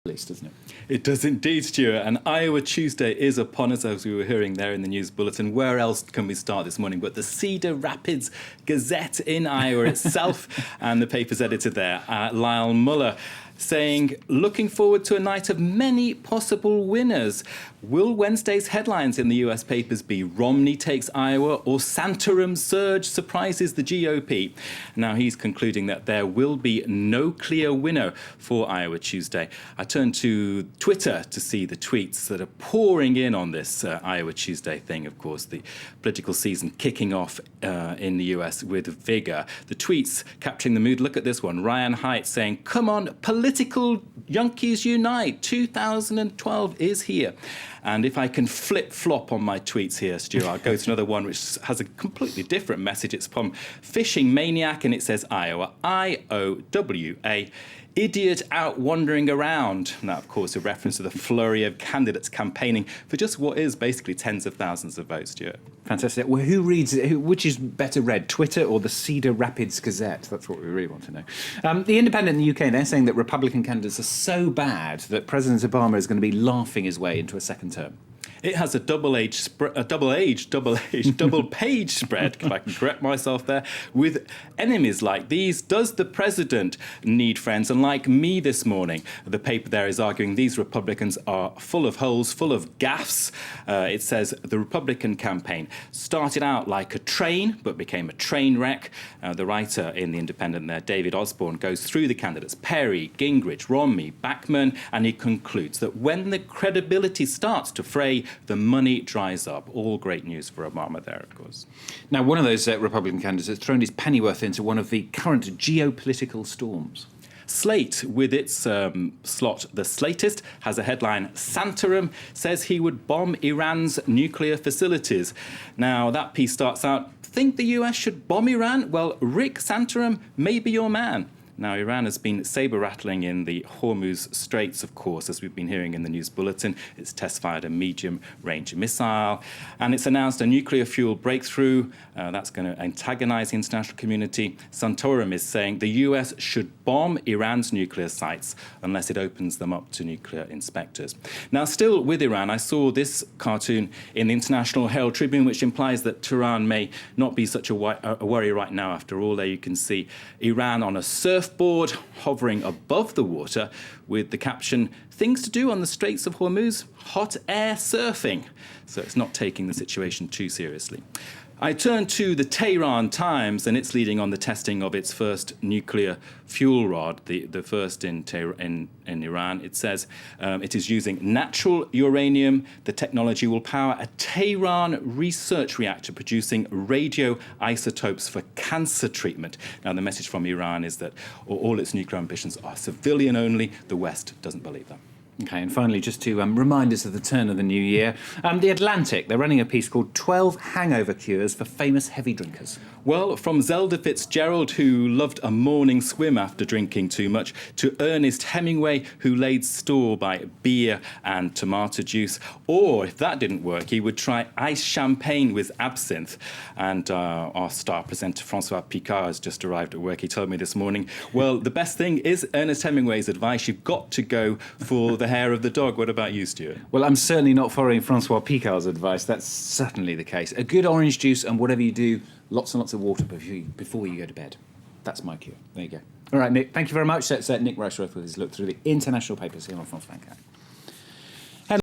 List, doesn't it? It does indeed, Stuart. And Iowa Tuesday is upon us, as we were hearing there in the news bulletin. Where else can we start this morning but the Cedar Rapids Gazette in Iowa itself? And the paper's editor there, Lyle Muller, saying, looking forward to a night of many possible winners. Will Wednesday's headlines in the US papers be Romney takes Iowa or Santorum surge surprises the GOP? Now, he's concluding that there will be no clear winner for Iowa Tuesday. I turn to Twitter to see the tweets that are pouring in on this Iowa Tuesday thing. Of course, the political season kicking off in the US with vigour. The tweets capturing the mood. Look at this one. Ryan Haidt saying, come on, political Yankees unite. 2012 is here. And if I can flip-flop on my tweets here, Stuart, I'll go to another one which has a completely different message. It's from Fishing Maniac, and it says Iowa, I-O-W-A, idiot out wandering around. Now, of course, a reference to the flurry of candidates campaigning for just what is basically tens of thousands of votes, Stuart. Fantastic. Well, who reads it? Which is better read, Twitter or the Cedar Rapids Gazette? That's what we really want to know. The Independent in the UK, they're saying that Republican candidates are so bad that President Obama is going to be laughing his way into a second term. It has a double page spread, if I can correct myself there, with enemies like these. Does the president need friends? And like me this morning, the paper there is arguing these Republicans are full of holes, full of gaffes. It says the Republican campaign started out like a train, but became a train wreck. The writer in The Independent there, David Osborne, goes through the candidates, Perry, Gingrich, Romney, Bachmann, and he concludes that when the credibility starts to fray, the money dries up. All great news for Obama there, of course. Now, one of those Republican candidates has thrown his pennyworth into one of the current geopolitical storms. Slate, with its slot, The Slatest, has a headline, Santorum says he would bomb Iran's nuclear facilities. Now, that piece starts out, think the US should bomb Iran? Well, Rick Santorum may be your man. Now, Iran has been saber-rattling in the Hormuz Straits, of course, as we've been hearing in the news bulletin. It's test-fired a medium-range missile, and it's announced a nuclear fuel breakthrough. That's going to antagonize the international community. Santorum is saying the US should bomb Iran's nuclear sites unless it opens them up to nuclear inspectors. Now, still with Iran, I saw this cartoon in the International Herald Tribune, which implies that Tehran may not be such a worry right now. After all, there you can see Iran on a surfboard hovering above the water with the caption, things to do on the Straits of Hormuz, hot air surfing. So it's not taking the situation too seriously. I turn to the Tehran Times, and it's leading on the testing of its first nuclear fuel rod, the first in Iran. It says it is using natural uranium. The technology will power a Tehran research reactor producing radioisotopes for cancer treatment. Now, the message from Iran is that all its nuclear ambitions are civilian only. The West doesn't believe that. OK, and finally, just to remind us of the turn of the new year, The Atlantic, they're running a piece called 12 Hangover Cures for Famous Heavy Drinkers. Well, from Zelda Fitzgerald, who loved a morning swim after drinking too much, to Ernest Hemingway, who laid store by beer and tomato juice. Or, if that didn't work, he would try iced champagne with absinthe. And our star presenter, Francois Picard, has just arrived at work. He told me this morning, well, the best thing is Ernest Hemingway's advice. You've got to go for the hair of the dog. What about you, Stuart? Well, I'm certainly not following Francois Picard's advice. That's certainly the case. A good orange juice and whatever you do, lots and lots of water before you go to bed. That's my cue. There you go. All right, Nick, thank you very much. That's Nick Rushworth with his look through the international papers here on France 24.